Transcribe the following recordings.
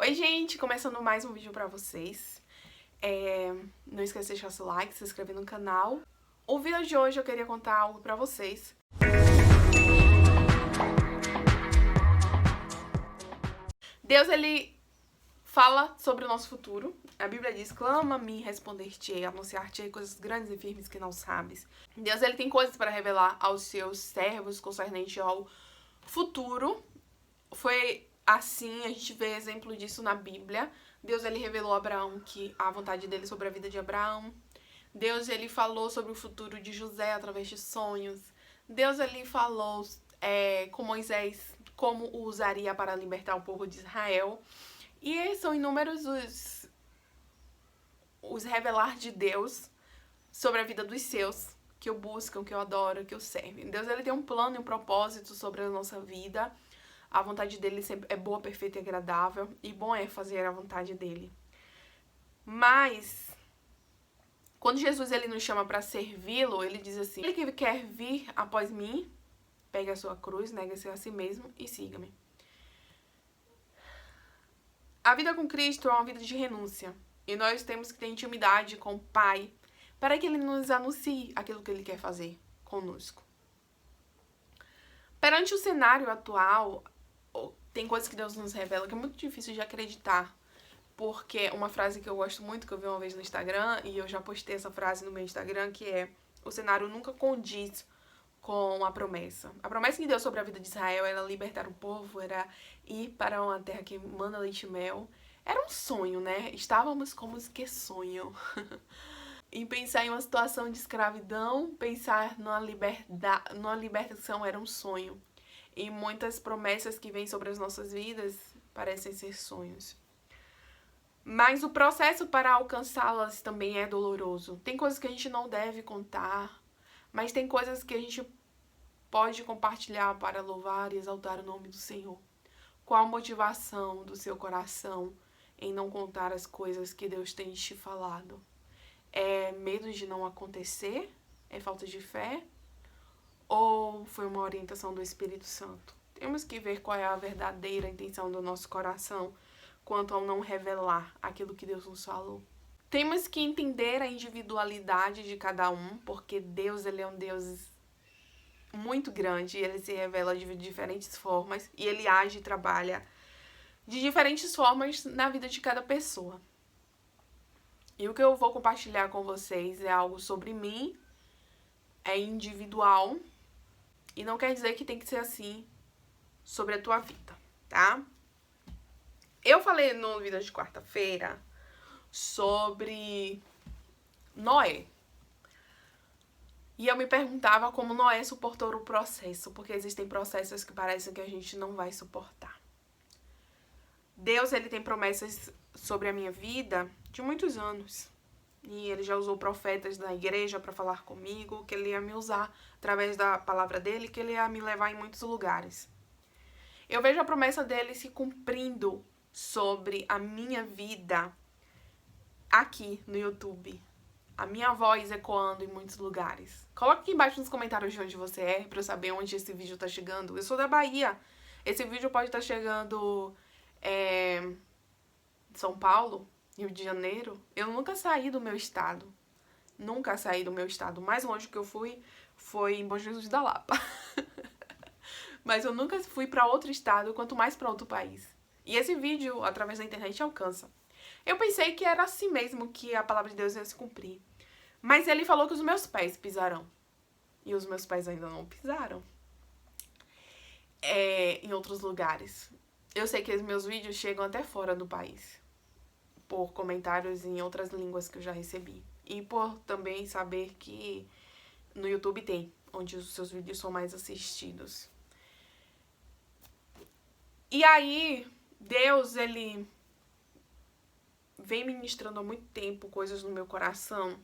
Oi, gente! Começando mais um vídeo pra vocês. Não esqueça de deixar seu like, se inscrever no canal. O vídeo de hoje eu queria contar algo pra vocês. Deus, ele fala sobre o nosso futuro. A Bíblia diz: clama-me, responder-te-ei, anunciar-te-ei coisas grandes e firmes que não sabes. Deus, ele tem coisas para revelar aos seus servos concernente ao futuro. Foi assim, a gente vê exemplo disso na Bíblia. Deus, ele revelou a Abraão que a vontade dele sobre a vida de Abraão. Deus, ele falou sobre o futuro de José através de sonhos. Deus, ele falou com Moisés como o usaria para libertar o povo de Israel. E são inúmeros os revelar de Deus sobre a vida dos seus, que o buscam, que o adoram, que o servem. Deus, ele tem um plano e um propósito sobre a nossa vida. A vontade dele sempre é boa, perfeita e agradável. E bom é fazer a vontade dele. Mas, quando Jesus ele nos chama para servi-lo, ele diz assim: ele que quer vir após mim, pegue a sua cruz, negue-se a si mesmo e siga-me. A vida com Cristo é uma vida de renúncia. E nós temos que ter intimidade com o Pai para que ele nos anuncie aquilo que ele quer fazer conosco. Perante o cenário atual, tem coisas que Deus nos revela que é muito difícil de acreditar. Porque uma frase que eu gosto muito, que eu vi uma vez no Instagram, e eu já postei essa frase no meu Instagram, que é: o cenário nunca condiz com a promessa. A promessa que Deus sobre a vida de Israel era libertar o povo, era ir para uma terra que manda leite e mel. Era um sonho, né? Estávamos como que sonho. E pensar em uma situação de escravidão, pensar numa libertação era um sonho. E muitas promessas que vêm sobre as nossas vidas parecem ser sonhos. Mas o processo para alcançá-las também é doloroso. Tem coisas que a gente não deve contar, mas tem coisas que a gente pode compartilhar para louvar e exaltar o nome do Senhor. Qual a motivação do seu coração em não contar as coisas que Deus tem te falado? É medo de não acontecer? É falta de fé? Ou foi uma orientação do Espírito Santo? Temos que ver qual é a verdadeira intenção do nosso coração quanto ao não revelar aquilo que Deus nos falou. Temos que entender a individualidade de cada um, porque Deus, ele é um Deus muito grande, e ele se revela de diferentes formas, e ele age e trabalha de diferentes formas na vida de cada pessoa. E o que eu vou compartilhar com vocês é algo sobre mim, é individual, e não quer dizer que tem que ser assim sobre a tua vida, tá? Eu falei no vídeo de quarta-feira sobre Noé. E eu me perguntava como Noé suportou o processo, porque existem processos que parecem que a gente não vai suportar. Deus, ele tem promessas sobre a minha vida de muitos anos. E ele já usou profetas da igreja para falar comigo, que ele ia me usar através da palavra dele, que ele ia me levar em muitos lugares. Eu vejo a promessa dele se cumprindo sobre a minha vida aqui no YouTube. A minha voz ecoando em muitos lugares. Coloca aqui embaixo nos comentários de onde você é, pra eu saber onde esse vídeo tá chegando. Eu sou da Bahia. Esse vídeo pode estar chegando de São Paulo, Rio de Janeiro. Eu nunca saí do meu estado. Nunca saí do meu estado. O mais longe que eu fui foi em Bom Jesus da Lapa. Mas eu nunca fui pra outro estado, quanto mais pra outro país. E esse vídeo, através da internet, alcança. Eu pensei que era assim mesmo, que a palavra de Deus ia se cumprir. Mas ele falou que os meus pés pisarão. E os meus pés ainda não pisaram. Em outros lugares. Eu sei que os meus vídeos chegam até fora do país. Por comentários em outras línguas que eu já recebi. E por também saber que no YouTube tem, onde os seus vídeos são mais assistidos. E aí, Deus, ele vem ministrando há muito tempo coisas no meu coração.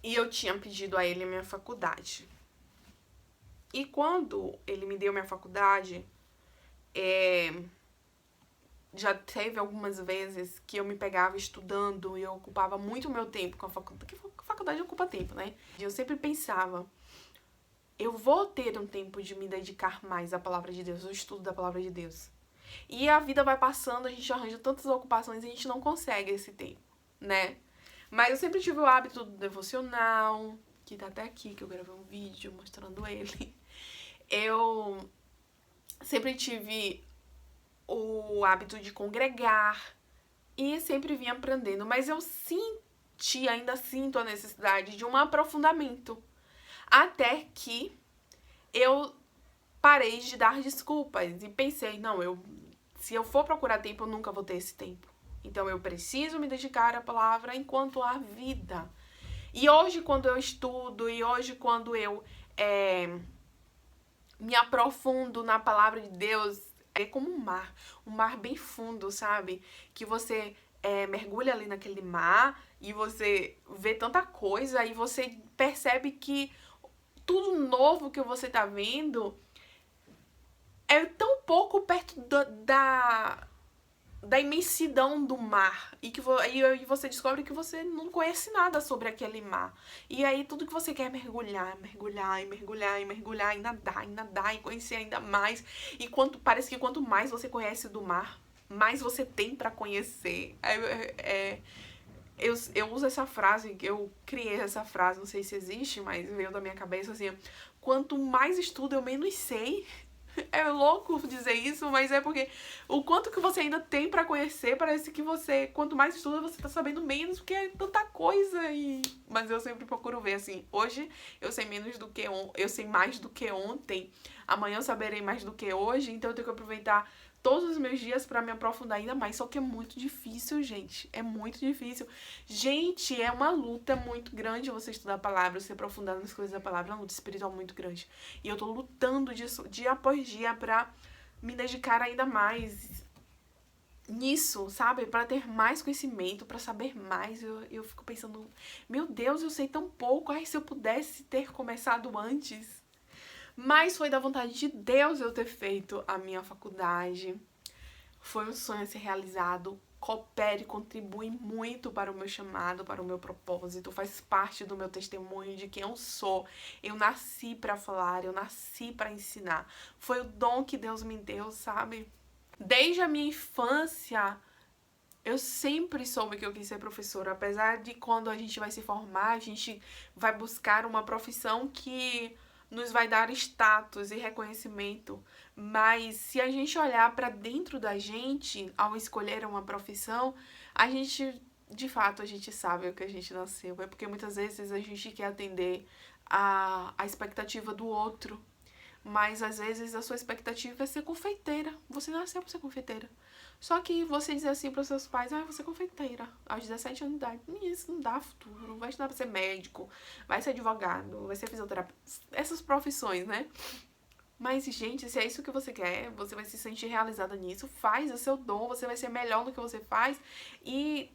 E eu tinha pedido a ele a minha faculdade. E quando ele me deu minha faculdade, já teve algumas vezes que eu me pegava estudando e eu ocupava muito meu tempo com a faculdade. Porque a faculdade ocupa tempo, né? E eu sempre pensava: eu vou ter um tempo de me dedicar mais à palavra de Deus, ao estudo da palavra de Deus. E a vida vai passando, a gente arranja tantas ocupações e a gente não consegue esse tempo, né? Mas eu sempre tive o hábito do devocional, que tá até aqui, que eu gravei um vídeo mostrando ele. Eu sempre tive o hábito de congregar e sempre vim aprendendo, mas eu ainda sinto a necessidade de um aprofundamento. Até que eu parei de dar desculpas e pensei, não, se eu for procurar tempo, eu nunca vou ter esse tempo. Então eu preciso me dedicar à palavra enquanto há vida. E hoje, quando eu estudo, e hoje, quando eu me aprofundo na palavra de Deus, é como um mar bem fundo, sabe? Que você mergulha ali naquele mar e você vê tanta coisa e você percebe que tudo novo que você tá vendo é tão pouco perto da imensidão do mar. E aí você descobre que você não conhece nada sobre aquele mar. E aí tudo que você quer é mergulhar, mergulhar, e mergulhar, e mergulhar, e nadar, e conhecer ainda mais. E parece que quanto mais você conhece do mar, mais você tem pra conhecer. Eu uso essa frase, eu criei essa frase, não sei se existe, mas veio da minha cabeça assim: quanto mais estudo, eu menos sei. É louco dizer isso, mas é porque o quanto que você ainda tem pra conhecer, parece que você, quanto mais estuda, você tá sabendo menos, porque é tanta coisa. Mas eu sempre procuro ver assim, hoje eu sei menos do que eu sei mais do que ontem, amanhã eu saberei mais do que hoje, então eu tenho que aproveitar todos os meus dias pra me aprofundar ainda mais. Só que é muito difícil, gente. É muito difícil. Gente, é uma luta muito grande você estudar a palavra, se aprofundar nas coisas da palavra. É uma luta espiritual muito grande. E eu tô lutando disso dia após dia pra me dedicar ainda mais nisso, sabe? Pra ter mais conhecimento, pra saber mais. Eu fico pensando, meu Deus, eu sei tão pouco. Ai, se eu pudesse ter começado antes. Mas foi da vontade de Deus eu ter feito a minha faculdade. Foi um sonho a ser realizado. Coopere, contribui muito para o meu chamado, para o meu propósito. Faz parte do meu testemunho de quem eu sou. Eu nasci para falar, eu nasci para ensinar. Foi o dom que Deus me deu, sabe? Desde a minha infância, eu sempre soube que eu quis ser professora. Apesar de quando a gente vai se formar, a gente vai buscar uma profissão que nos vai dar status e reconhecimento. Mas se a gente olhar para dentro da gente ao escolher uma profissão, a gente, de fato, a gente sabe o que a gente nasceu. É porque muitas vezes a gente quer atender a expectativa do outro. Mas às vezes a sua expectativa é ser confeiteira. Você nasceu para ser confeiteira. Só que você dizer assim para os seus pais, ah, você é confeiteira, aos 17 anos de idade, isso não dá futuro, vai estudar para ser médico, vai ser advogado, vai ser fisioterapeuta, essas profissões, né? Mas, gente, se é isso que você quer, você vai se sentir realizada nisso, faz o seu dom, você vai ser melhor no que você faz e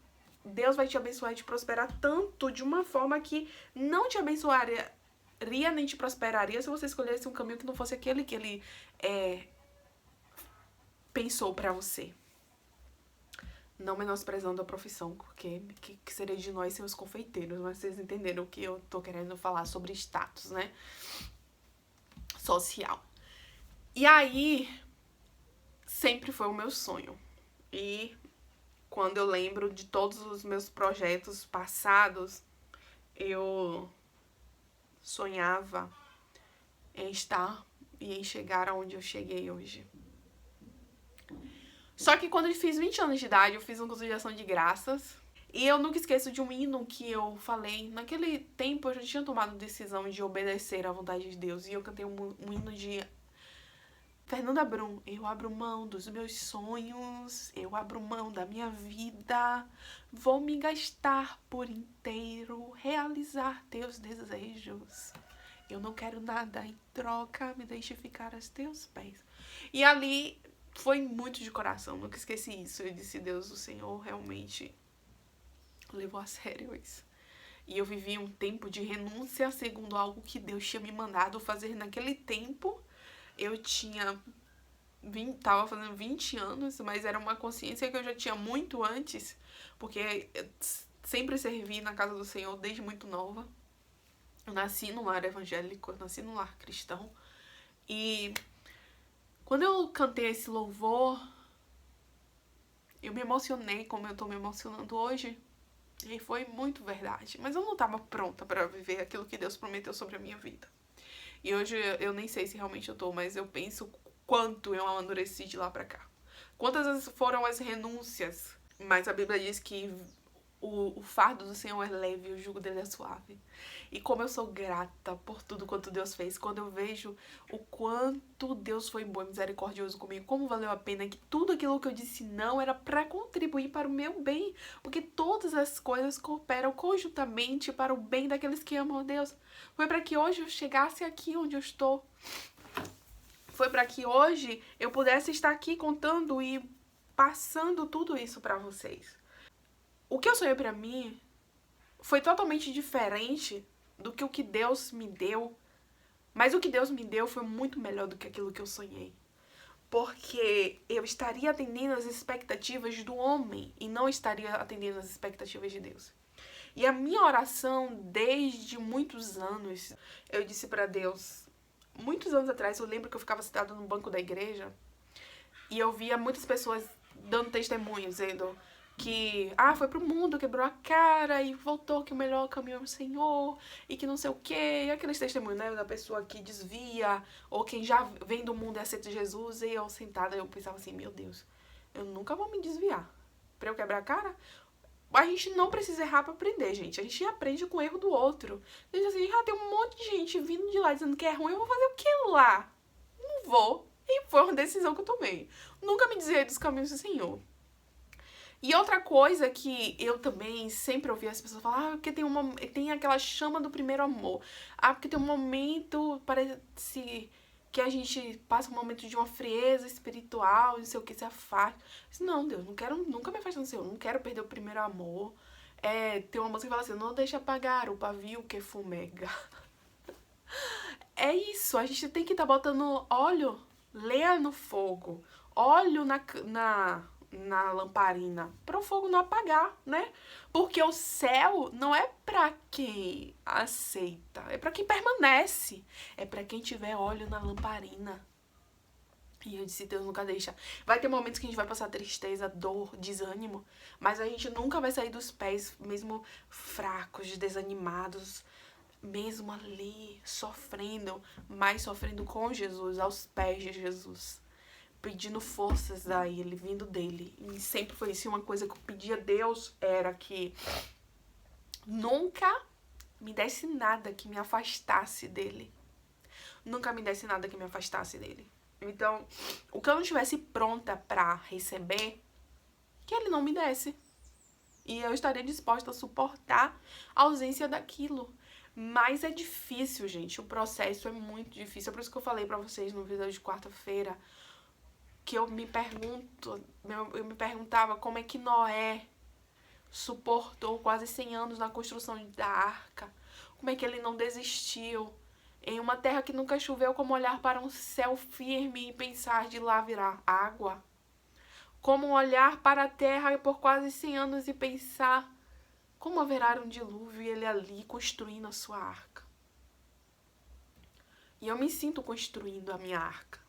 Deus vai te abençoar e te prosperar tanto de uma forma que não te abençoaria nem te prosperaria se você escolhesse um caminho que não fosse aquele que ele pensou para você. Não menosprezando a profissão, porque que seria de nós sem os confeiteiros, mas vocês entenderam o que eu tô querendo falar sobre status, né? Social. E aí, sempre foi o meu sonho. E quando eu lembro de todos os meus projetos passados, eu sonhava em estar e em chegar aonde eu cheguei hoje. Só que quando eu fiz 20 anos de idade, eu fiz um curso de ação de graças. E eu nunca esqueço de um hino que eu falei. Naquele tempo eu já tinha tomado decisão de obedecer à vontade de Deus. E eu cantei um hino de Fernanda Brum. Eu abro mão dos meus sonhos, eu abro mão da minha vida. Vou me gastar por inteiro, realizar teus desejos. Eu não quero nada em troca, me deixe ficar aos teus pés. E ali foi muito de coração, nunca esqueci isso. Eu disse, Deus, o Senhor realmente levou a sério isso. E eu vivi um tempo de renúncia segundo algo que Deus tinha me mandado fazer naquele tempo. Eu tava fazendo 20 anos, mas era uma consciência que eu já tinha muito antes, porque eu sempre servi na casa do Senhor desde muito nova. Eu nasci num lar evangélico, eu nasci num lar cristão. E quando eu cantei esse louvor, Eu me emocionei como eu tô me emocionando hoje. E foi muito verdade. Mas eu não tava pronta pra viver aquilo que Deus prometeu sobre a minha vida. E hoje eu nem sei se realmente eu tô, mas eu penso quanto eu amadureci de lá pra cá. Quantas foram as renúncias. Mas a Bíblia diz que o fardo do Senhor é leve e o jugo dele é suave. E como eu sou grata por tudo quanto Deus fez, quando eu vejo o quanto Deus foi bom e misericordioso comigo, como valeu a pena, que tudo aquilo que eu disse não era para contribuir para o meu bem, porque todas as coisas cooperam conjuntamente para o bem daqueles que amam a Deus. Foi para que hoje eu chegasse aqui onde eu estou. Foi para que hoje eu pudesse estar aqui contando e passando tudo isso para vocês. O que eu sonhei pra mim foi totalmente diferente do que o que Deus me deu. Mas o que Deus me deu foi muito melhor do que aquilo que eu sonhei. Porque eu estaria atendendo às expectativas do homem e não estaria atendendo às expectativas de Deus. E a minha oração desde muitos anos, eu disse pra Deus, muitos anos atrás, eu lembro que eu ficava sentada no banco da igreja e eu via muitas pessoas dando testemunho, dizendo que, foi pro mundo, quebrou a cara e voltou, que o melhor caminho é o Senhor, e que não sei o quê. E aqueles testemunhos, né, da pessoa que desvia, ou quem já vem do mundo e aceita Jesus, e eu sentada, eu pensava assim, meu Deus, eu nunca vou me desviar. Pra eu quebrar a cara? A gente não precisa errar pra aprender, gente. A gente aprende com o erro do outro. A gente assim, tem um monte de gente vindo de lá dizendo que é ruim, eu vou fazer o que lá? Não vou. E foi uma decisão que eu tomei. Nunca me desviei dos caminhos do Senhor. E outra coisa que eu também sempre ouvi as pessoas falar, porque tem aquela chama do primeiro amor. Porque tem um momento, parece que a gente passa um momento de uma frieza espiritual, não sei o que, se afasta. Não, Deus, não quero nunca me afastar do Senhor, não quero perder o primeiro amor. Tem uma música que fala assim, não deixa apagar o pavio que fumega. É isso, a gente tem que estar botando óleo, lenha no fogo, óleo na lamparina, para o fogo não apagar, né? Porque o céu não é para quem aceita, é para quem permanece, é para quem tiver óleo na lamparina. E eu disse, Deus nunca deixa. Vai ter momentos que a gente vai passar tristeza, dor, desânimo, mas a gente nunca vai sair dos pés, mesmo fracos, desanimados, mesmo ali, sofrendo, mas sofrendo com Jesus, aos pés de Jesus, pedindo forças a Ele, vindo dele. E sempre foi isso. Uma coisa que eu pedia a Deus era que nunca me desse nada que me afastasse dele. Nunca me desse nada que me afastasse dele. Então, o que eu não estivesse pronta pra receber, que ele não me desse. E eu estaria disposta a suportar a ausência daquilo. Mas é difícil, gente. O processo é muito difícil. É por isso que eu falei pra vocês no vídeo de quarta-feira que eu me perguntava como é que Noé suportou quase 100 anos na construção da arca. Como é que ele não desistiu em uma terra que nunca choveu, como olhar para um céu firme e pensar de lá virar água. Como olhar para a terra por quase 100 anos e pensar como haverá um dilúvio e ele ali construindo a sua arca. E eu me sinto construindo a minha arca.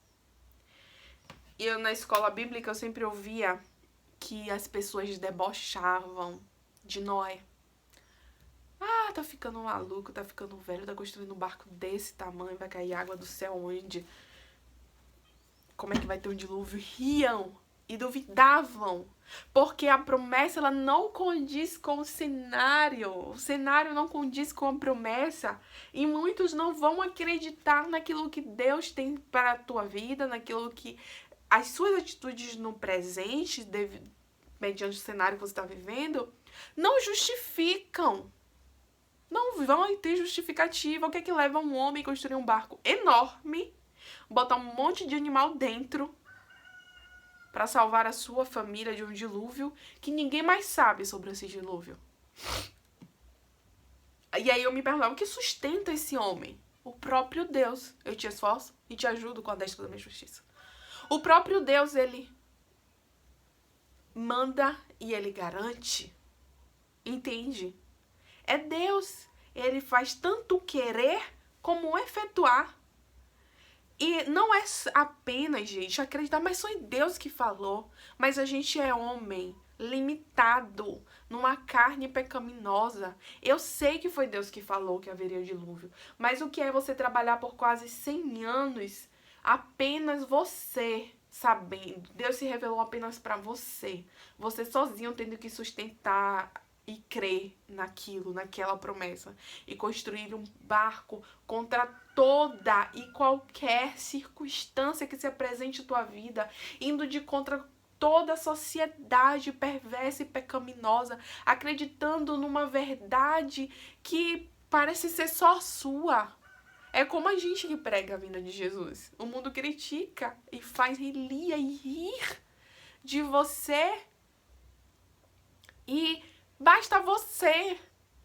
E eu, na escola bíblica, eu sempre ouvia que as pessoas debochavam de Noé. Tá ficando maluco, tá ficando velho, tá construindo um barco desse tamanho, vai cair água do céu onde? Como é que vai ter um dilúvio? Riam e duvidavam, porque a promessa ela não condiz com o cenário não condiz com a promessa, e muitos não vão acreditar naquilo que Deus tem para a tua vida, naquilo que as suas atitudes no presente, mediante o cenário que você está vivendo, não justificam. Não vão ter justificativa. O que é que leva um homem a construir um barco enorme, botar um monte de animal dentro para salvar a sua família de um dilúvio que ninguém mais sabe sobre esse dilúvio? E aí eu me perguntava, o que sustenta esse homem? O próprio Deus. Eu te esforço e te ajudo com a destra da minha justiça. O próprio Deus, ele manda e ele garante. Entende? É Deus. Ele faz tanto querer como efetuar. E não é apenas, gente, acreditar, mas foi Deus que falou. Mas a gente é homem, limitado, numa carne pecaminosa. Eu sei que foi Deus que falou que haveria o dilúvio. Mas o que é você trabalhar por quase 100 anos, apenas você sabendo? Deus se revelou apenas para você. Você sozinho tendo que sustentar e crer naquilo, naquela promessa. E construir um barco contra toda e qualquer circunstância que se apresente em tua vida, indo de contra toda a sociedade perversa e pecaminosa, acreditando numa verdade que parece ser só sua. É como a gente que prega a vinda de Jesus. O mundo critica e faz rir e rir de você. E basta você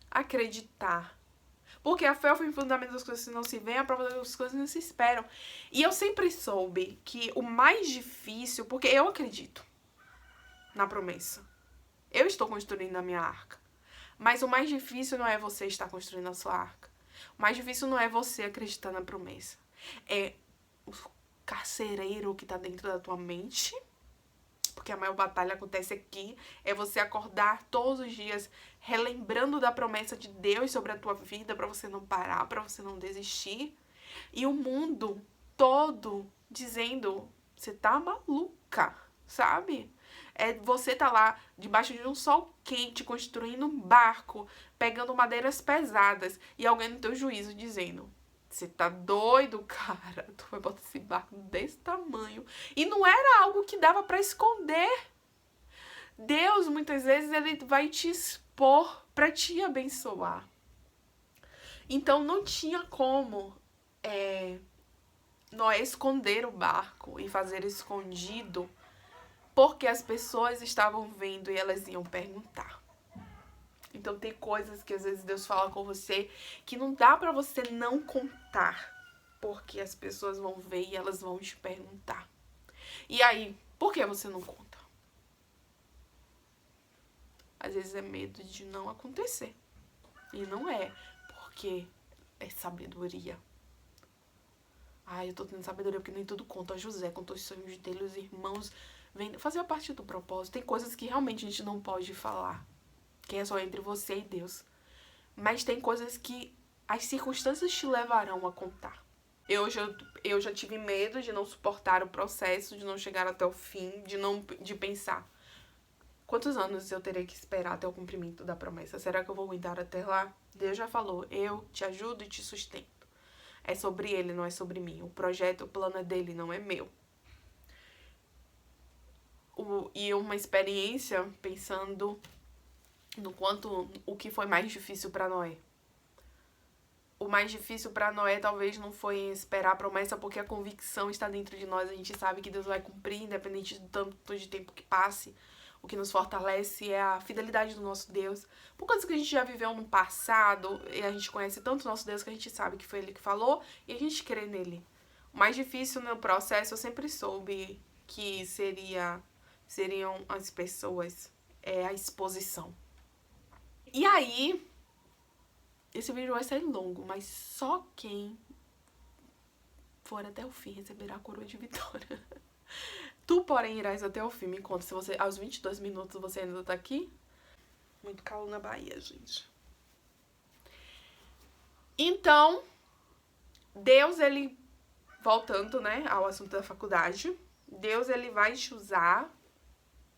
acreditar. Porque a fé é o fundamento das coisas que não se veem, a prova das coisas que não se esperam. E eu sempre soube que o mais difícil, porque eu acredito na promessa. Eu estou construindo a minha arca. Mas o mais difícil não é você estar construindo a sua arca. O mais difícil não é você acreditar na promessa. É o carcereiro que está dentro da tua mente. Porque a maior batalha acontece aqui. É você acordar todos os dias relembrando da promessa de Deus sobre a tua vida, para você não parar, para você não desistir. E o mundo todo dizendo, você tá maluca, sabe? Você tá lá debaixo de um sol quente, construindo um barco, pegando madeiras pesadas, e alguém no teu juízo dizendo, você tá doido, cara? Tu vai botar esse barco desse tamanho. E não era algo que dava pra esconder. Deus, muitas vezes, ele vai te expor pra te abençoar. Então, não tinha como Noé esconder o barco e fazer escondido, porque as pessoas estavam vendo e elas iam perguntar. Então tem coisas que às vezes Deus fala com você que não dá pra você não contar, porque as pessoas vão ver e elas vão te perguntar. E aí, por que você não conta? Às vezes é medo de não acontecer. E não é, porque é sabedoria. Ai, eu tô tendo sabedoria porque nem tudo conta. José contou os sonhos dele, os irmãos vêm fazer parte do propósito. Tem coisas que realmente a gente não pode falar, que é só entre você e Deus. Mas tem coisas que as circunstâncias te levarão a contar. Eu já tive medo de não suportar o processo, de não chegar até o fim, de pensar, quantos anos eu terei que esperar até o cumprimento da promessa? Será que eu vou aguentar até lá? Deus já falou, eu te ajudo e te sustento. É sobre ele, não é sobre mim. O projeto, o plano é dele, não é meu. E uma experiência pensando o que foi mais difícil para Noé. O mais difícil para Noé talvez não foi esperar a promessa, porque a convicção está dentro de nós. A gente sabe que Deus vai cumprir, independente do tanto de tempo que passe. O que nos fortalece é a fidelidade do nosso Deus. Por coisas que a gente já viveu no passado, e a gente conhece tanto o nosso Deus que a gente sabe que foi Ele que falou, e a gente crê nele. O mais difícil no processo, eu sempre soube que seriam as pessoas, a exposição. E aí, esse vídeo vai sair longo, mas só quem for até o fim receberá a coroa de vitória. Tu, porém, irás até o fim. Me conta, se você, aos 22 minutos você ainda tá aqui. Muito calor na Bahia, gente. Então, Deus, ele, voltando, né, ao assunto da faculdade, Deus, ele vai te usar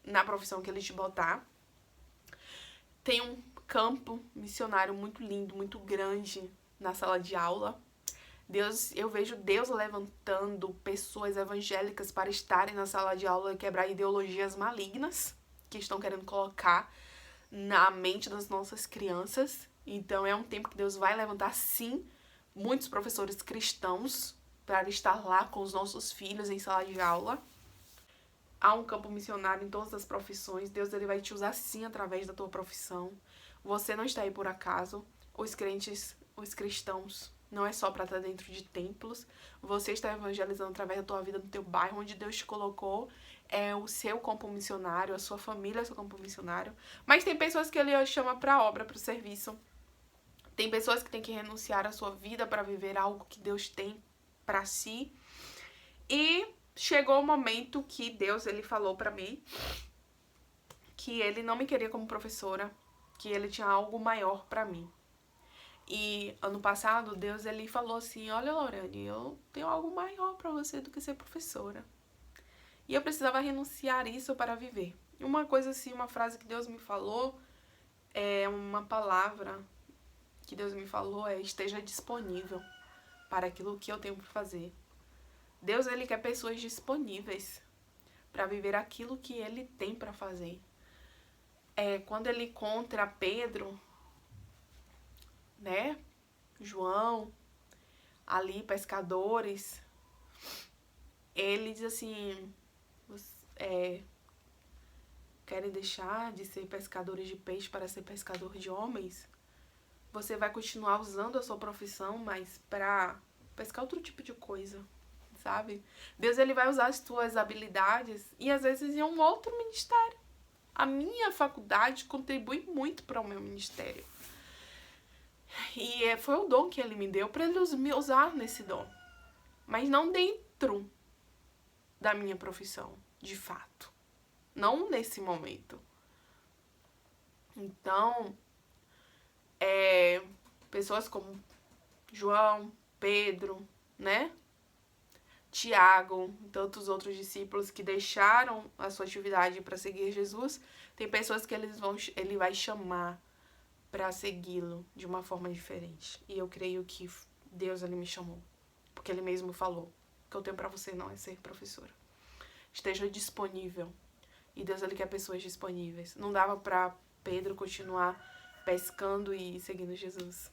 na profissão que ele te botar. Tem um campo missionário muito lindo, muito grande na sala de aula. Eu vejo Deus levantando pessoas evangélicas para estarem na sala de aula e quebrar ideologias malignas que estão querendo colocar na mente das nossas crianças. Então é um tempo que Deus vai levantar, sim, muitos professores cristãos para estar lá com os nossos filhos em sala de aula. Há um campo missionário em todas as profissões. Deus, ele vai te usar, sim, através da tua profissão. Você não está aí por acaso. Os crentes, os cristãos, não é só para estar dentro de templos. Você está evangelizando através da tua vida, do teu bairro, onde Deus te colocou. É o seu campo missionário, a sua família é o seu campo missionário. Mas tem pessoas que ele chama para a obra, para o serviço. Tem pessoas que têm que renunciar à sua vida para viver algo que Deus tem para si. E chegou o momento que Deus, ele falou pra mim que ele não me queria como professora, que ele tinha algo maior pra mim. E ano passado, Deus, ele falou assim, olha, Lorane, eu tenho algo maior pra você do que ser professora. E eu precisava renunciar isso para viver. Uma coisa assim, uma frase que Deus me falou, uma palavra que Deus me falou esteja disponível para aquilo que eu tenho para fazer. Deus, ele quer pessoas disponíveis para viver aquilo que ele tem para fazer. Quando ele encontra Pedro, né, João, ali, pescadores, ele diz assim, querem deixar de ser pescadores de peixe para ser pescador de homens? Você vai continuar usando a sua profissão, mas para pescar outro tipo de coisa, sabe? Deus, ele vai usar as tuas habilidades e às vezes em um outro ministério. A minha faculdade contribui muito para o meu ministério. E foi o dom que ele me deu para ele me usar nesse dom. Mas não dentro da minha profissão, de fato. Não nesse momento. Então, pessoas como João, Pedro, né? Tiago e tantos outros discípulos que deixaram a sua atividade para seguir Jesus, tem pessoas que ele vai chamar para segui-lo de uma forma diferente. E eu creio que Deus, ele me chamou, porque ele mesmo falou: o que eu tenho para você não é ser professora. Esteja disponível. E Deus, ele quer pessoas disponíveis. Não dava para Pedro continuar pescando e seguindo Jesus.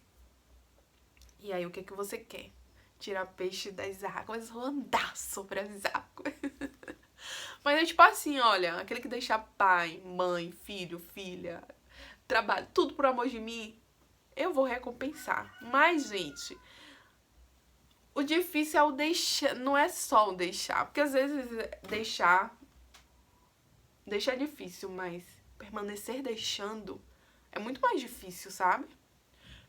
E aí, o que você quer? Tirar peixe das águas ou andar sobre as águas? Mas é tipo assim, olha, aquele que deixa pai, mãe, filho, filha, trabalho, tudo por amor de mim, eu vou recompensar. Mas, gente, o difícil é o deixar, não é só o deixar, porque às vezes deixar é difícil, mas permanecer deixando é muito mais difícil, sabe?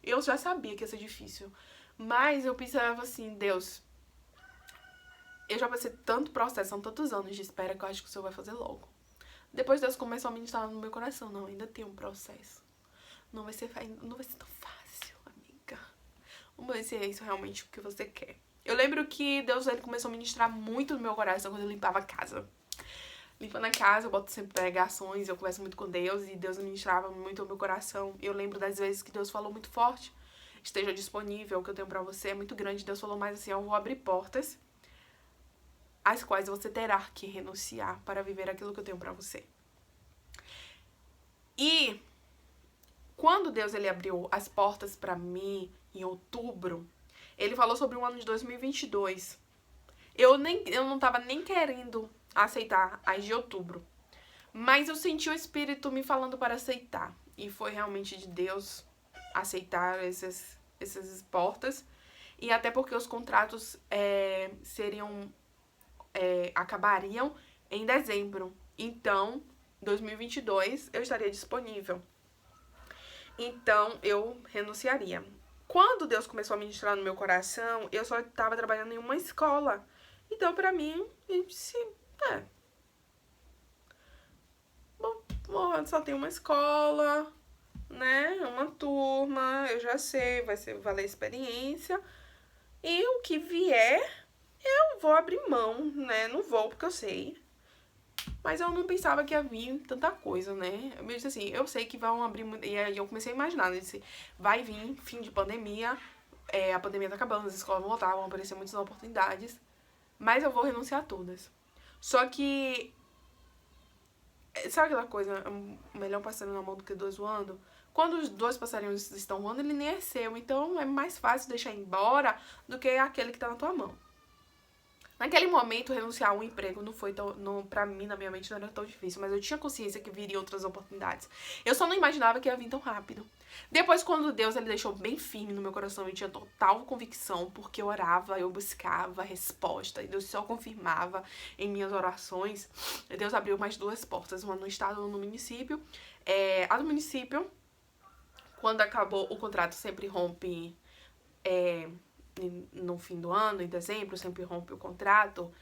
Eu já sabia que ia ser difícil, mas eu pensava assim, Deus, eu já passei tanto processo, são tantos anos de espera que eu acho que o Senhor vai fazer logo. Depois Deus começou a ministrar no meu coração, não, ainda tem um processo. Não vai ser tão fácil, amiga. Vamos ver se é isso realmente o que você quer. Eu lembro que Deus, ele começou a ministrar muito no meu coração quando eu limpava a casa. Limpando a casa, eu boto sempre pregações, eu converso muito com Deus e Deus ministrava muito no meu coração. Eu lembro das vezes que Deus falou muito forte, esteja disponível, o que eu tenho pra você é muito grande. Deus falou mais assim, eu vou abrir portas às quais você terá que renunciar para viver aquilo que eu tenho pra você. E quando Deus, ele abriu as portas pra mim em outubro, ele falou sobre o ano de 2022. Eu não tava nem querendo aceitar as de outubro, mas eu senti o Espírito me falando para aceitar. E foi realmente de Deus aceitar essas portas. E até porque os contratos acabariam em dezembro. Então, 2022 eu estaria disponível. Então, eu renunciaria. Quando Deus começou a ministrar no meu coração, eu só estava trabalhando em uma escola. Então, pra mim, eu disse, bom, só tem uma escola, né, uma turma, eu já sei, vai valer a experiência. E o que vier, eu vou abrir mão, né, não vou porque eu sei. Mas eu não pensava que ia vir tanta coisa, né? Eu disse assim, eu sei que vão abrir... E aí eu comecei a imaginar, né? Disse, vai vir fim de pandemia, a pandemia tá acabando, as escolas vão voltar, vão aparecer muitas oportunidades. Mas eu vou renunciar a todas. Só que... Sabe aquela coisa, melhor um passarinho na mão do que dois voando? Quando os dois passarinhos estão voando, ele nem é seu. Então é mais fácil deixar embora do que aquele que tá na tua mão. Naquele momento, renunciar a um emprego não foi tão... pra mim, na minha mente, não era tão difícil. Mas eu tinha consciência que viria outras oportunidades. Eu só não imaginava que ia vir tão rápido. Depois, quando Deus, ele deixou bem firme no meu coração, eu tinha total convicção, porque eu orava, eu buscava resposta, e Deus só confirmava em minhas orações. Deus abriu mais duas portas, uma no estado e uma no município. A do município, quando acabou o contrato, sempre rompe... no fim do ano, em dezembro, sempre rompe o contrato,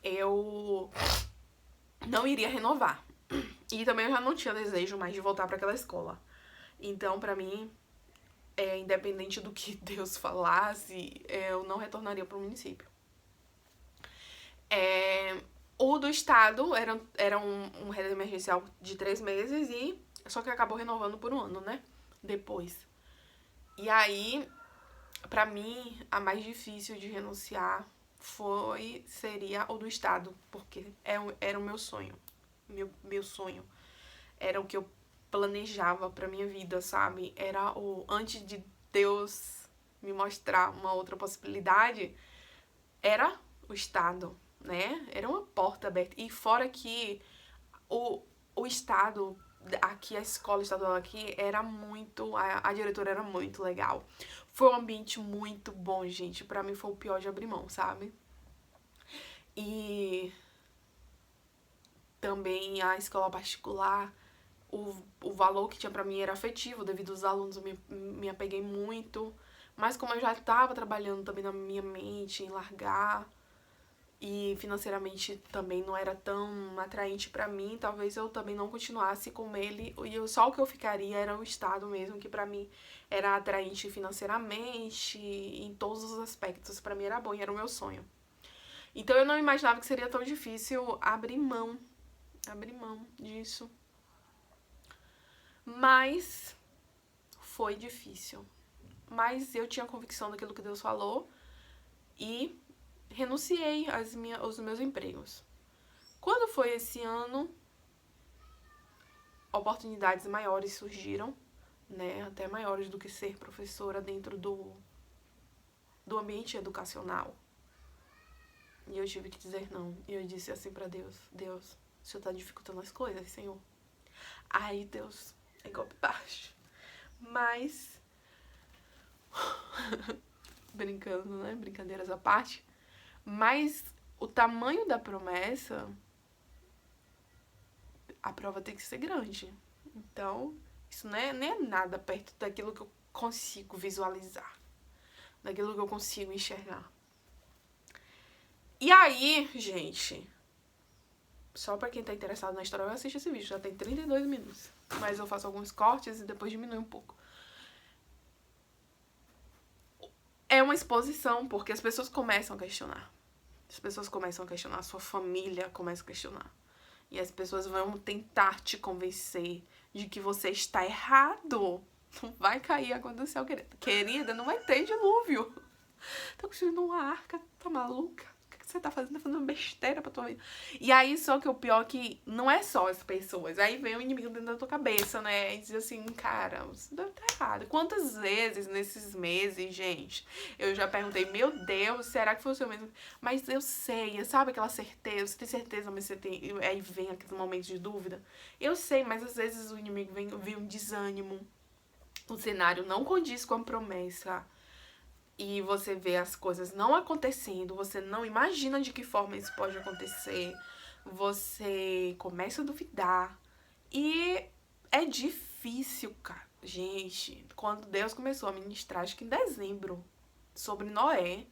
eu não iria renovar. E também eu já não tinha desejo mais de voltar para aquela escola. Então, pra mim, independente do que Deus falasse, eu não retornaria pro município. O do estado era um renda emergencial de 3 meses, só que acabou renovando por 1 ano, né? Depois. E aí, pra mim, a mais difícil de renunciar seria o do estado, porque era o meu sonho. Meu sonho. Era o que eu planejava pra minha vida, sabe? Era antes de Deus me mostrar uma outra possibilidade, era o estado, né? Era uma porta aberta. E fora que o estado aqui, a escola estadual aqui, era muito... A diretora era muito legal. Foi um ambiente muito bom, gente. Pra mim foi o pior de abrir mão, sabe? E também a escola particular, o valor que tinha pra mim era afetivo, devido aos alunos eu me apeguei muito. Mas como eu já tava trabalhando também na minha mente em largar, e financeiramente também não era tão atraente pra mim, talvez eu também não continuasse com ele, e só o que eu ficaria era o estado mesmo, que pra mim era atraente financeiramente, em todos os aspectos, pra mim era bom e era o meu sonho. Então eu não imaginava que seria tão difícil abrir mão disso. Mas foi difícil. Mas eu tinha convicção daquilo que Deus falou e renunciei aos meus empregos. Quando foi esse ano, oportunidades maiores surgiram, né? Até maiores do que ser professora dentro do ambiente educacional. E eu tive que dizer não. E eu disse assim pra Deus: Deus, o Senhor tá dificultando as coisas, Senhor. Aí Deus é golpe baixo. Mas brincando, né? Brincadeiras à parte. Mas o tamanho da promessa, a prova tem que ser grande. Então, isso nem é nada perto daquilo que eu consigo visualizar. Daquilo que eu consigo enxergar. E aí, gente, só pra quem tá interessado na história, vai assistir esse vídeo. Já tem 32 minutos. Mas eu faço alguns cortes e depois diminui um pouco. É uma exposição, porque as pessoas começam a questionar. As pessoas começam a questionar, a sua família começa a questionar. E as pessoas vão tentar te convencer de que você está errado. Não vai cair água do céu, querida. Querida, não vai ter dilúvio. Tá construindo uma arca, tá maluca? O que você tá fazendo? Tá fazendo besteira pra tua vida. E aí, só que o pior é que não é só as pessoas. Aí vem o inimigo dentro da tua cabeça, né? E diz assim, cara, você deve estar errado. Quantas vezes nesses meses, gente, eu já perguntei, meu Deus, será que foi o seu mesmo? Mas eu sei, sabe aquela certeza? Você tem certeza, mas você tem... Aí vem aqueles momentos de dúvida. Eu sei, mas às vezes o inimigo vem um desânimo. O cenário não condiz com a promessa. E você vê as coisas não acontecendo, você não imagina de que forma isso pode acontecer, você começa a duvidar. E é difícil, cara. Gente, quando Deus começou a ministrar, acho que em dezembro, sobre Noé,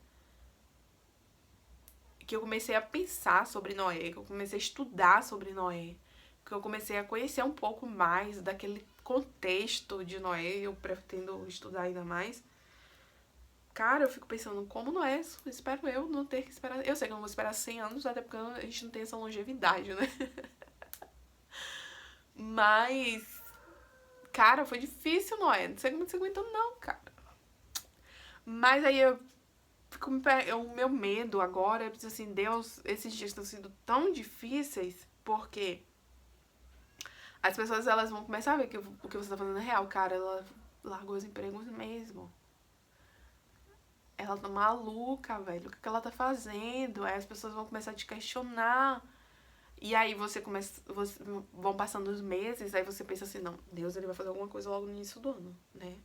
que eu comecei a pensar sobre Noé, que eu comecei a estudar sobre Noé, que eu comecei a conhecer um pouco mais daquele contexto de Noé, eu pretendo estudar ainda mais. Cara, eu fico pensando, como não é? Espero eu não ter que esperar. Eu sei que eu não vou esperar 100 anos, até porque a gente não tem essa longevidade, né? Mas, cara, foi difícil, Noé. Não sei como você aguentou, não, cara. Mas aí eu fico o meu medo agora é assim, Deus, esses dias estão sendo tão difíceis, porque as pessoas elas vão começar a ver que o que você tá fazendo é real, cara. Ela largou os empregos mesmo. Ela tá maluca, velho. O que ela tá fazendo? Aí as pessoas vão começar a te questionar. E aí vão passando os meses, aí você pensa assim, não, Deus ele vai fazer alguma coisa logo no início do ano, né?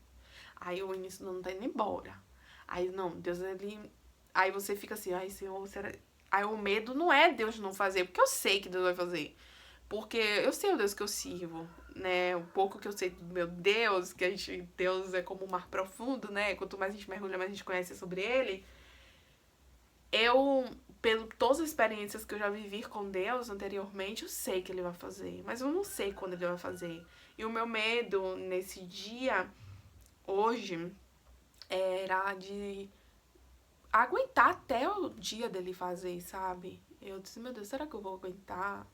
Aí o início do ano tá indo embora. Aí não, Deus ele... Aí você fica assim, ai Senhor, será... Aí o medo não é Deus não fazer, porque eu sei que Deus vai fazer. Porque eu sei o Deus que eu sirvo, né? Um pouco que eu sei do meu Deus, que Deus é como um mar profundo, né? Quanto mais a gente mergulha, mais a gente conhece sobre ele. Eu pelo todas as experiências que eu já vivi com Deus anteriormente, eu sei que Ele vai fazer, mas eu não sei quando Ele vai fazer. E o meu medo nesse dia, hoje, era de aguentar até o dia dele fazer, sabe? Eu disse, meu Deus, será que eu vou aguentar?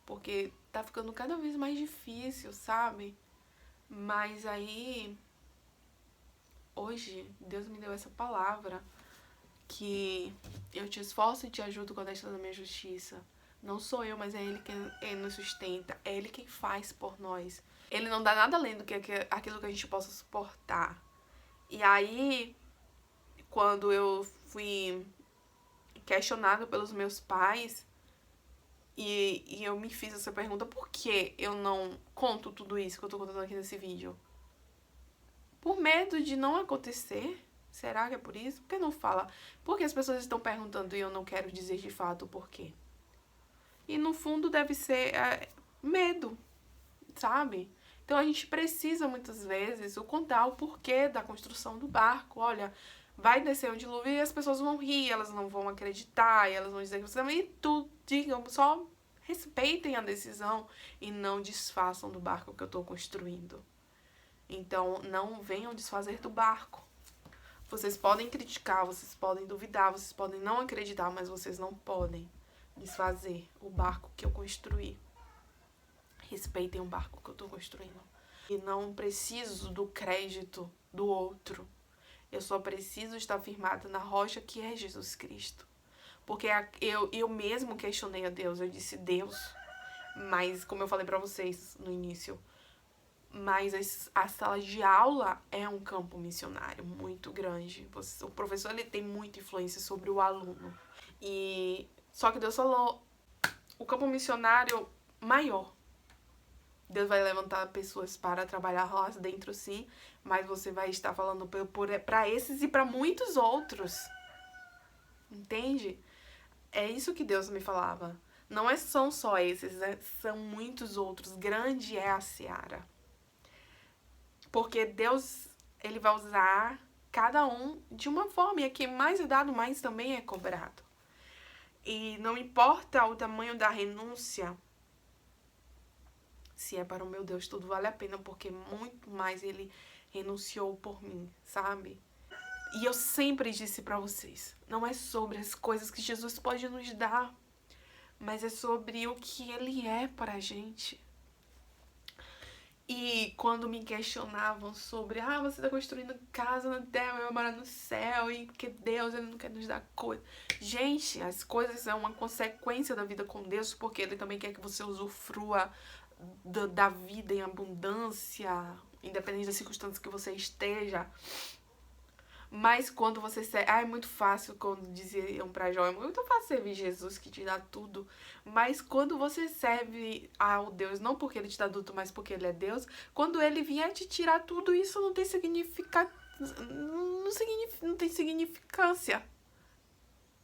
Porque tá ficando cada vez mais difícil, sabe? Mas aí, hoje, Deus me deu essa palavra, que eu te esforço e te ajudo com a destra da minha justiça. Não sou eu, mas é Ele quem nos sustenta. É Ele quem faz por nós. Ele não dá nada além do que aquilo que a gente possa suportar. E aí, quando eu fui questionada pelos meus pais, e eu me fiz essa pergunta, por que eu não conto tudo isso que eu tô contando aqui nesse vídeo? Por medo de não acontecer? Será que é por isso? Por que não fala? Porque as pessoas estão perguntando e eu não quero dizer de fato o porquê. E no fundo deve ser medo, sabe? Então a gente precisa muitas vezes contar o porquê da construção do barco. Olha, vai descer um dilúvio e as pessoas vão rir, elas não vão acreditar, e elas vão dizer que você também tudo, digam, só respeitem a decisão e não desfaçam do barco que eu estou construindo. Então não venham desfazer do barco. Vocês podem criticar, vocês podem duvidar, vocês podem não acreditar, mas vocês não podem desfazer o barco que eu construí. Respeitem o barco que eu estou construindo. E não preciso do crédito do outro. Eu só preciso estar firmada na rocha que é Jesus Cristo. Porque eu mesmo questionei a Deus. Eu disse, Deus, mas como eu falei pra vocês no início, mas a sala de aula é um campo missionário muito grande. O professor ele tem muita influência sobre o aluno. E só que Deus falou, o campo missionário maior. Deus vai levantar pessoas para trabalhar lá dentro, sim, mas você vai estar falando para esses e para muitos outros. Entende? É isso que Deus me falava. Não são só esses, são muitos outros. Grande é a seara. Porque Deus, ele vai usar cada um de uma forma. E a quem mais é dado, mais também é cobrado. E não importa o tamanho da renúncia, se é para o meu Deus, tudo vale a pena, porque muito mais Ele renunciou por mim, sabe? E eu sempre disse pra vocês, não é sobre as coisas que Jesus pode nos dar, mas é sobre o que Ele é para a gente. E quando me questionavam sobre, você tá construindo casa na terra, eu vou morar no céu, e porque Deus, Ele não quer nos dar coisa. Gente, as coisas são uma consequência da vida com Deus, porque Ele também quer que você usufrua da vida em abundância, independente das circunstâncias que você esteja. Mas quando você serve... é muito fácil, quando diziam pra Jó, é muito fácil servir Jesus que te dá tudo. Mas quando você serve ao Deus, não porque Ele te dá tudo, mas porque Ele é Deus, quando Ele vier te tirar tudo, isso não tem não tem significância.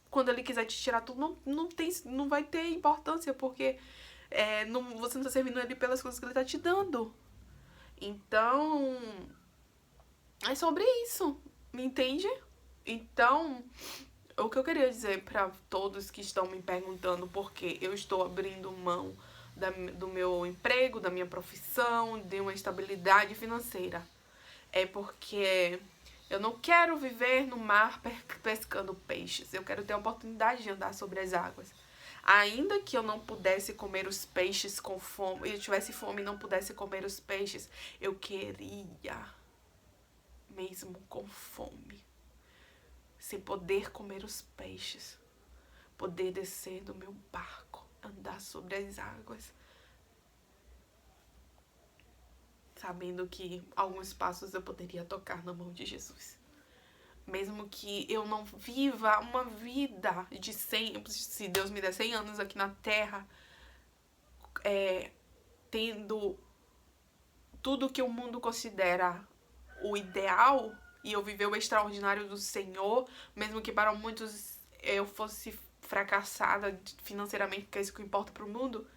Quando Ele quiser te tirar tudo, não vai ter importância, porque você não tá servindo Ele pelas coisas que Ele tá te dando. Então, é sobre isso, me entende? Então, o que eu queria dizer pra todos que estão me perguntando por que eu estou abrindo mão do meu emprego, da minha profissão, de uma estabilidade financeira, é porque eu não quero viver no mar pescando peixes. Eu quero ter a oportunidade de andar sobre as águas. Ainda que eu não pudesse comer os peixes com fome, eu tivesse fome e não pudesse comer os peixes, eu queria, mesmo com fome, sem poder comer os peixes, poder descer do meu barco, andar sobre as águas, sabendo que alguns passos eu poderia tocar na mão de Jesus. Mesmo que eu não viva uma vida de 100, se Deus me der 100 anos aqui na Terra, tendo tudo que o mundo considera o ideal, e eu viver o extraordinário do Senhor, mesmo que para muitos eu fosse fracassada financeiramente, porque é isso que importa para o mundo,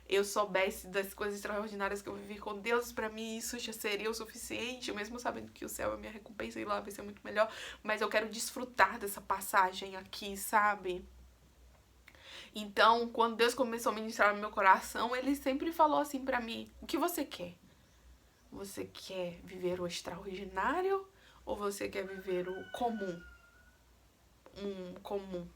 eu soubesse das coisas extraordinárias que eu vivi com Deus, pra mim isso já seria o suficiente, mesmo sabendo que o céu é a minha recompensa e lá vai ser muito melhor, mas eu quero desfrutar dessa passagem aqui, sabe? Então, quando Deus começou a ministrar no meu coração, ele sempre falou assim pra mim: o que você quer? Você quer viver o extraordinário ou você quer viver o comum? Comum.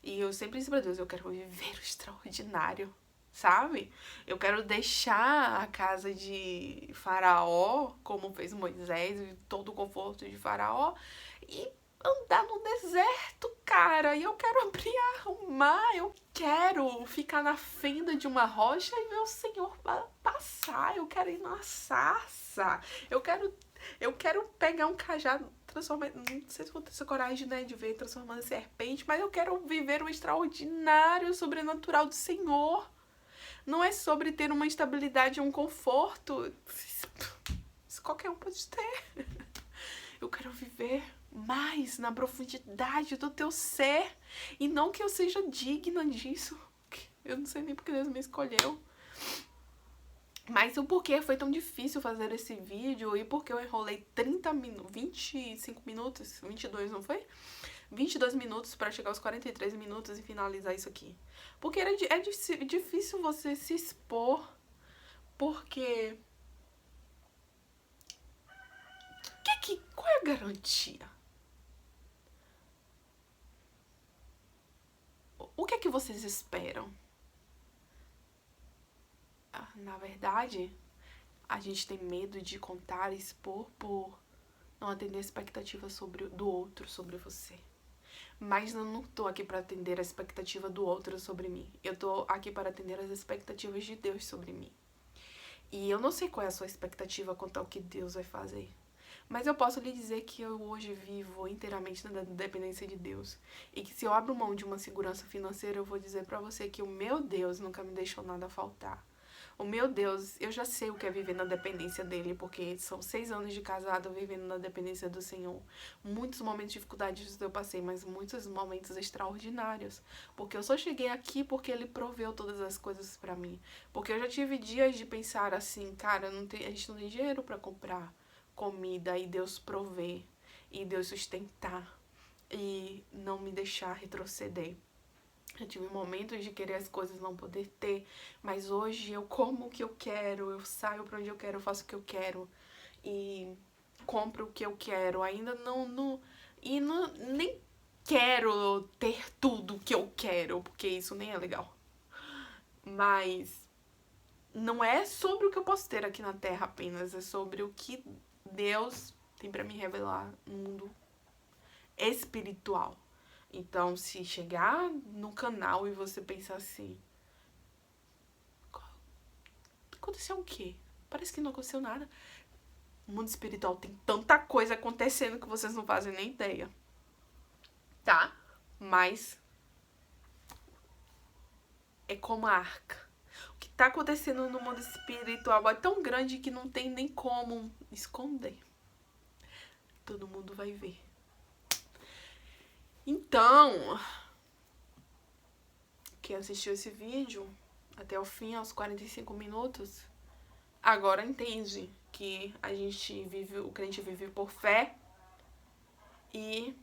E eu sempre disse pra Deus: eu quero viver o extraordinário, sabe? Eu quero deixar a casa de Faraó, como fez Moisés, e todo o conforto de Faraó, e andar no deserto, cara. E eu quero abrir o mar, eu quero ficar na fenda de uma rocha e ver o Senhor passar. Eu quero ir na sarça. Eu quero pegar um cajado, transformar. Não sei se vou ter essa coragem, né, de ver transformando em serpente, mas eu quero viver o extraordinário, sobrenatural do Senhor. Não é sobre ter uma estabilidade e um conforto. Isso qualquer um pode ter. Eu quero viver mais na profundidade do teu ser. E não que eu seja digna disso. Eu não sei nem porque Deus me escolheu. Mas o porquê foi tão difícil fazer esse vídeo e porque eu enrolei 25 minutos, 22 não foi? 22 minutos pra chegar aos 43 minutos e finalizar isso aqui. Porque é difícil você se expor, porque... Qual é a garantia? O que é que vocês esperam? Na verdade, a gente tem medo de contar e expor por não atender a expectativa do outro sobre você. Mas eu não tô aqui para atender a expectativa do outro sobre mim. Eu tô aqui para atender as expectativas de Deus sobre mim. E eu não sei qual é a sua expectativa quanto ao que Deus vai fazer. Mas eu posso lhe dizer que eu hoje vivo inteiramente na dependência de Deus. E que se eu abro mão de uma segurança financeira, eu vou dizer pra você que o meu Deus nunca me deixou nada faltar. O meu Deus, eu já sei o que é viver na dependência dele, porque são 6 anos de casado vivendo na dependência do Senhor. Muitos momentos de dificuldades eu passei, mas muitos momentos extraordinários. Porque eu só cheguei aqui porque ele proveu todas as coisas pra mim. Porque eu já tive dias de pensar assim, cara, a gente não tem dinheiro pra comprar comida, e Deus prover, e Deus sustentar, e não me deixar retroceder. Eu tive momentos de querer as coisas, não poder ter, mas hoje eu como o que eu quero, eu saio pra onde eu quero, eu faço o que eu quero, e compro o que eu quero. Ainda nem quero ter tudo o que eu quero, porque isso nem é legal. Mas não é sobre o que eu posso ter aqui na Terra apenas, é sobre o que Deus tem pra me revelar no mundo espiritual. Então, se chegar no canal e você pensar assim, aconteceu o quê? Parece que não aconteceu nada. O mundo espiritual tem tanta coisa acontecendo que vocês não fazem nem ideia. Tá? Mas é como a arca. O que tá acontecendo no mundo espiritual é tão grande que não tem nem como esconder. Todo mundo vai ver. Então, quem assistiu esse vídeo até o fim, aos 45 minutos, agora entende que o crente vive por fé e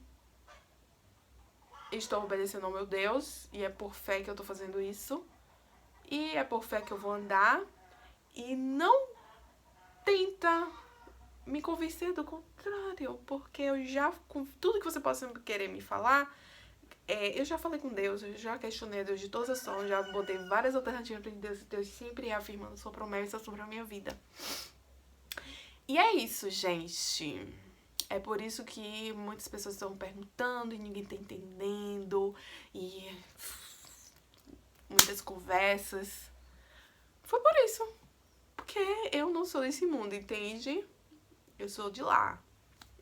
estou obedecendo ao meu Deus, e é por fé que eu tô fazendo isso, e é por fé que eu vou andar, e não tenta me convencer do contrário, porque eu já, com tudo que você possa querer me falar, eu já falei com Deus, eu já questionei a Deus de todas as formas, já botei várias alternativas para Deus, e Deus sempre reafirmando sua promessa sobre a minha vida. E é isso, gente. É por isso que muitas pessoas estão perguntando e ninguém tá entendendo, e muitas conversas. Foi por isso. Porque eu não sou desse mundo, entende? Eu sou de lá.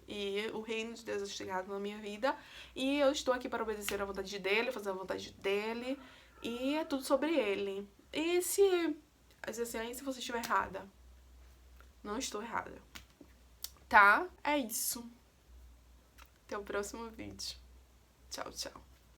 E o reino de Deus é chegado na minha vida. E eu estou aqui para obedecer à vontade dele, fazer a vontade dele. E é tudo sobre ele. E se você estiver errada? Não estou errada. Tá? É isso. Até o próximo vídeo. Tchau, tchau.